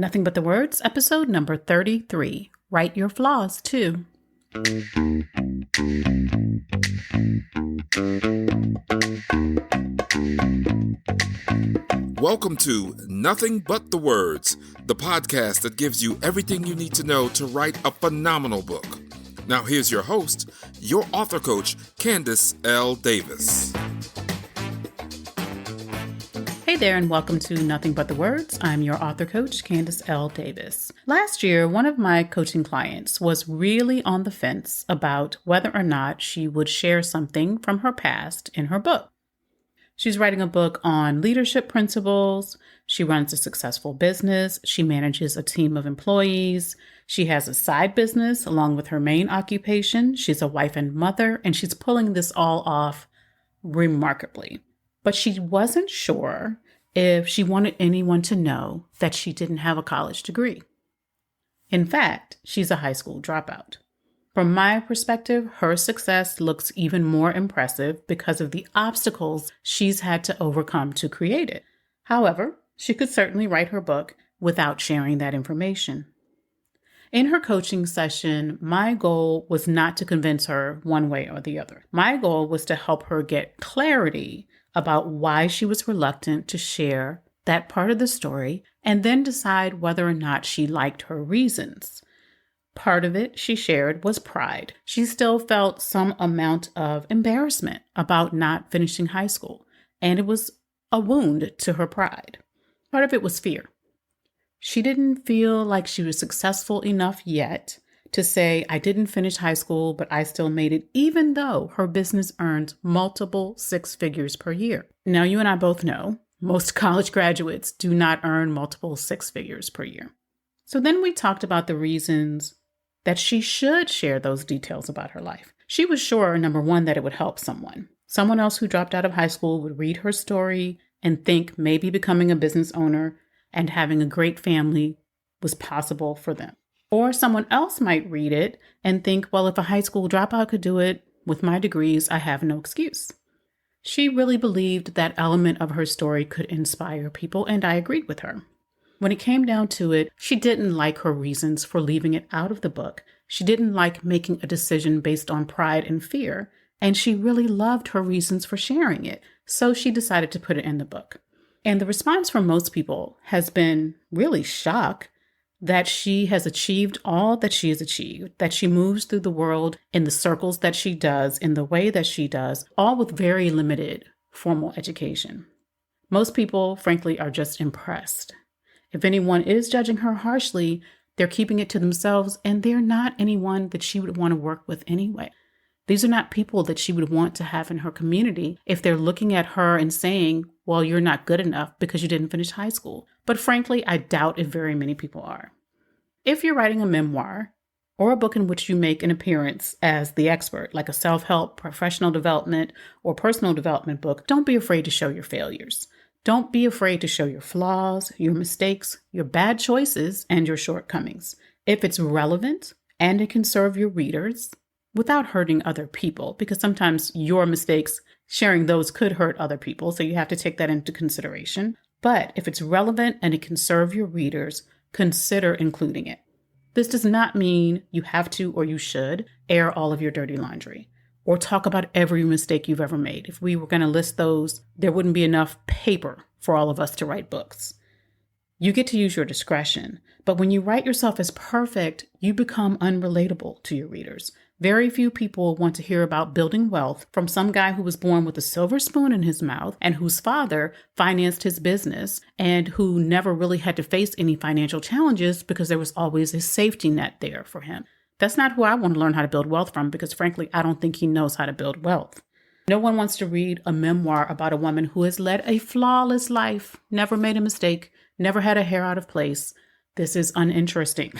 Nothing But the Words, episode number 33. Write your flaws, too. Welcome to Nothing But the Words, the podcast that gives you everything you need to know to write a phenomenal book. Now here's your host, your author coach, Candace L. Davis. Hey there, and welcome to Nothing But the Words. I'm your author coach, Candace L. Davis. Last year, one of my coaching clients was really on the fence about whether or not she would share something from her past in her book. She's writing a book on leadership principles. She runs a successful business. She manages a team of employees. She has a side business along with her main occupation. She's a wife and mother, and she's pulling this all off remarkably. But she wasn't sure if she wanted anyone to know that she didn't have a college degree. In fact, she's a high school dropout. From my perspective, her success looks even more impressive because of the obstacles she's had to overcome to create it. However, she could certainly write her book without sharing that information. In her coaching session, my goal was not to convince her one way or the other. My goal was to help her get clarity about why she was reluctant to share that part of the story and then decide whether or not she liked her reasons. Part of it, she shared, was pride. She still felt some amount of embarrassment about not finishing high school, and it was a wound to her pride. Part of it was fear. She didn't feel like she was successful enough yet to say, I didn't finish high school, but I still made it, even though her business earned multiple six figures per year. Now, you and I both know most college graduates do not earn multiple six figures per year. So then we talked about the reasons that she should share those details about her life. She was sure, number one, that it would help someone. Someone else who dropped out of high school would read her story and think maybe becoming a business owner and having a great family was possible for them. Or someone else might read it and think, well, if a high school dropout could do it with my degrees, I have no excuse. She really believed that element of her story could inspire people, and I agreed with her. When it came down to it, she didn't like her reasons for leaving it out of the book. She didn't like making a decision based on pride and fear, and she really loved her reasons for sharing it, so she decided to put it in the book. And the response from most people has been really shock that she has achieved all that she has achieved, that she moves through the world in the circles that she does, in the way that she does, all with very limited formal education. Most people, frankly, are just impressed. If anyone is judging her harshly, they're keeping it to themselves, and they're not anyone that she would want to work with anyway. These are not people that she would want to have in her community if they're looking at her and saying, well, you're not good enough because you didn't finish high school. But frankly, I doubt if very many people are. If you're writing a memoir or a book in which you make an appearance as the expert, like a self-help, professional development, or personal development book, don't be afraid to show your failures. Don't be afraid to show your flaws, your mistakes, your bad choices, and your shortcomings. If it's relevant and it can serve your readers without hurting other people, because sometimes your mistakes, sharing those could hurt other people, so you have to take that into consideration. But if it's relevant and it can serve your readers, consider including it. This does not mean you have to or you should air all of your dirty laundry or talk about every mistake you've ever made. If we were going to list those, there wouldn't be enough paper for all of us to write books. You get to use your discretion, but when you write yourself as perfect, you become unrelatable to your readers. Very few people want to hear about building wealth from some guy who was born with a silver spoon in his mouth and whose father financed his business and who never really had to face any financial challenges because there was always a safety net there for him. That's not who I want to learn how to build wealth from because, frankly, I don't think he knows how to build wealth. No one wants to read a memoir about a woman who has led a flawless life, never made a mistake, never had a hair out of place. This is uninteresting.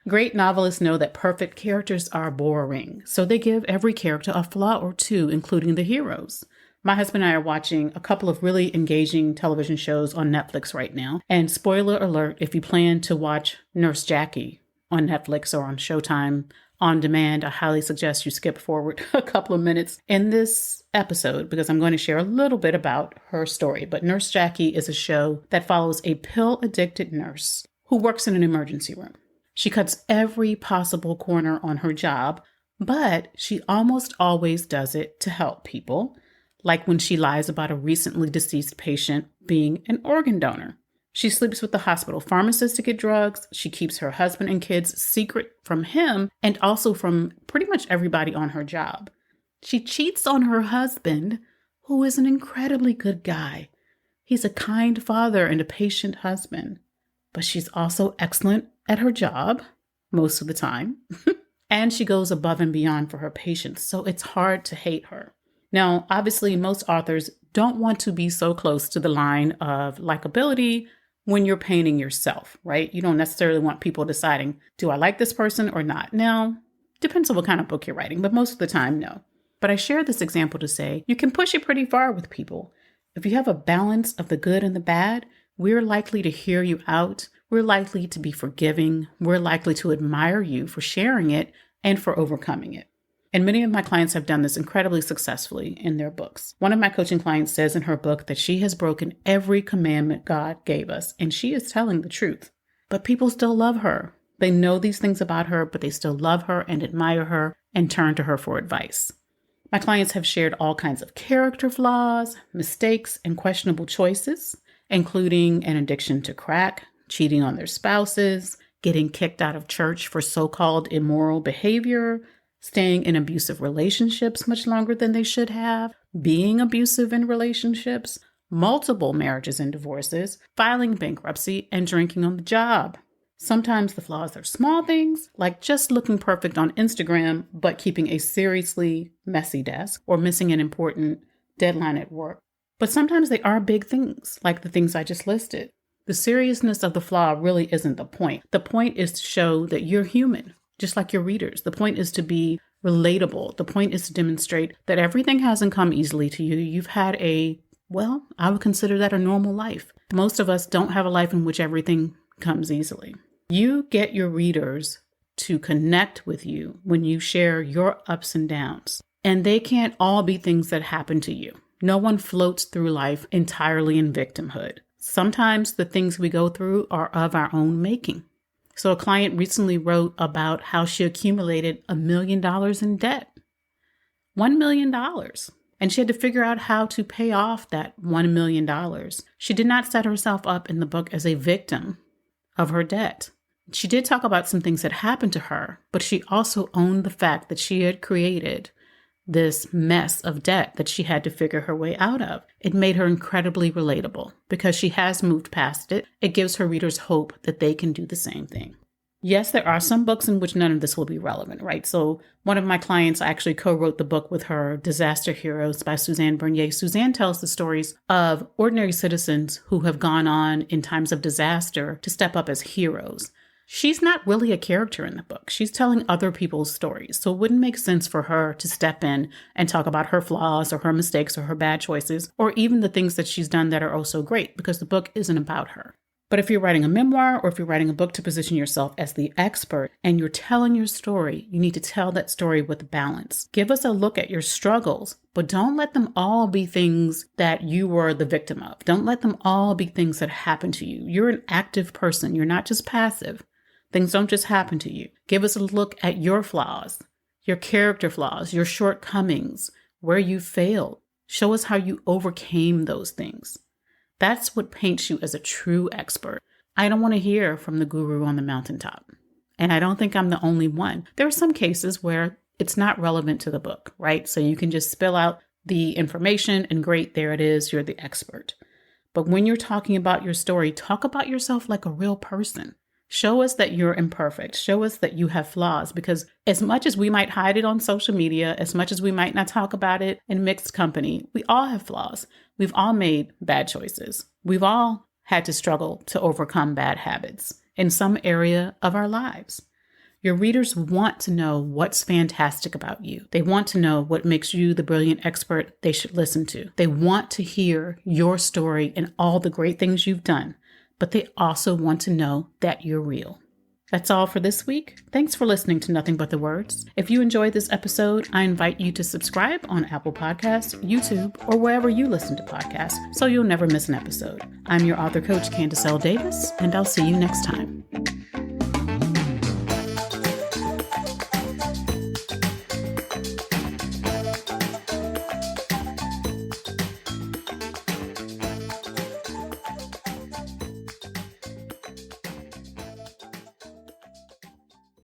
Great novelists know that perfect characters are boring, so they give every character a flaw or two, including the heroes. My husband and I are watching a couple of really engaging television shows on Netflix right now. And spoiler alert, if you plan to watch Nurse Jackie on Netflix or on Showtime on demand, I highly suggest you skip forward a couple of minutes in this episode because I'm going to share a little bit about her story. But Nurse Jackie is a show that follows a pill-addicted nurse who who works in an emergency room. She cuts every possible corner on her job, but she almost always does it to help people, like when she lies about a recently deceased patient being an organ donor. She sleeps with the hospital pharmacist to get drugs. She keeps her husband and kids secret from him and also from pretty much everybody on her job. She cheats on her husband, who is an incredibly good guy. He's a kind father and a patient husband. But she's also excellent at her job most of the time. And she goes above and beyond for her patients, so it's hard to hate her. Now, obviously, most authors don't want to be so close to the line of likability when you're painting yourself, right? You don't necessarily want people deciding, do I like this person or not? Now, depends on what kind of book you're writing, but most of the time, no. But I share this example to say you can push it pretty far with people. If you have a balance of the good and the bad, we're likely to hear you out. We're likely to be forgiving. We're likely to admire you for sharing it and for overcoming it. And many of my clients have done this incredibly successfully in their books. One of my coaching clients says in her book that she has broken every commandment God gave us, and she is telling the truth. But people still love her. They know these things about her, but they still love her and admire her and turn to her for advice. My clients have shared all kinds of character flaws, mistakes, and questionable choices, including an addiction to crack, cheating on their spouses, getting kicked out of church for so-called immoral behavior, staying in abusive relationships much longer than they should have, being abusive in relationships, multiple marriages and divorces, filing bankruptcy, and drinking on the job. Sometimes the flaws are small things, like just looking perfect on Instagram, but keeping a seriously messy desk or missing an important deadline at work. But sometimes they are big things, like the things I just listed. The seriousness of the flaw really isn't the point. The point is to show that you're human, just like your readers. The point is to be relatable. The point is to demonstrate that everything hasn't come easily to you. You've had I would consider that a normal life. Most of us don't have a life in which everything comes easily. You get your readers to connect with you when you share your ups and downs. And they can't all be things that happen to you. No one floats through life entirely in victimhood. Sometimes the things we go through are of our own making. So a client recently wrote about how she accumulated $1 million in debt. $1 million. And she had to figure out how to pay off that $1 million. She did not set herself up in the book as a victim of her debt. She did talk about some things that happened to her, but she also owned the fact that she had created this mess of debt that she had to figure her way out of. It made her incredibly relatable because she has moved past it. It gives her readers hope that they can do the same thing. Yes, there are some books in which none of this will be relevant, right? So one of my clients actually co-wrote the book with her, Disaster Heroes by Suzanne Bernier. Suzanne tells the stories of ordinary citizens who have gone on in times of disaster to step up as heroes. She's not really a character in the book. She's telling other people's stories. So it wouldn't make sense for her to step in and talk about her flaws or her mistakes or her bad choices, or even the things that she's done that are oh so great, because the book isn't about her. But if you're writing a memoir or if you're writing a book to position yourself as the expert and you're telling your story, you need to tell that story with balance. Give us a look at your struggles, but don't let them all be things that you were the victim of. Don't let them all be things that happened to you. You're an active person. You're not just passive. Things don't just happen to you. Give us a look at your flaws, your character flaws, your shortcomings, where you failed. Show us how you overcame those things. That's what paints you as a true expert. I don't want to hear from the guru on the mountaintop. And I don't think I'm the only one. There are some cases where it's not relevant to the book, right? So you can just spill out the information and great, there it is, you're the expert. But when you're talking about your story, talk about yourself like a real person. Show us that you're imperfect. Show us that you have flaws, because as much as we might hide it on social media, as much as we might not talk about it in mixed company, we all have flaws. We've all made bad choices. We've all had to struggle to overcome bad habits in some area of our lives. Your readers want to know what's fantastic about you. They want to know what makes you the brilliant expert they should listen to. They want to hear your story and all the great things you've done, but they also want to know that you're real. That's all for this week. Thanks for listening to Nothing But the Words. If you enjoyed this episode, I invite you to subscribe on Apple Podcasts, YouTube, or wherever you listen to podcasts so you'll never miss an episode. I'm your author coach, Candace L. Davis, and I'll see you next time.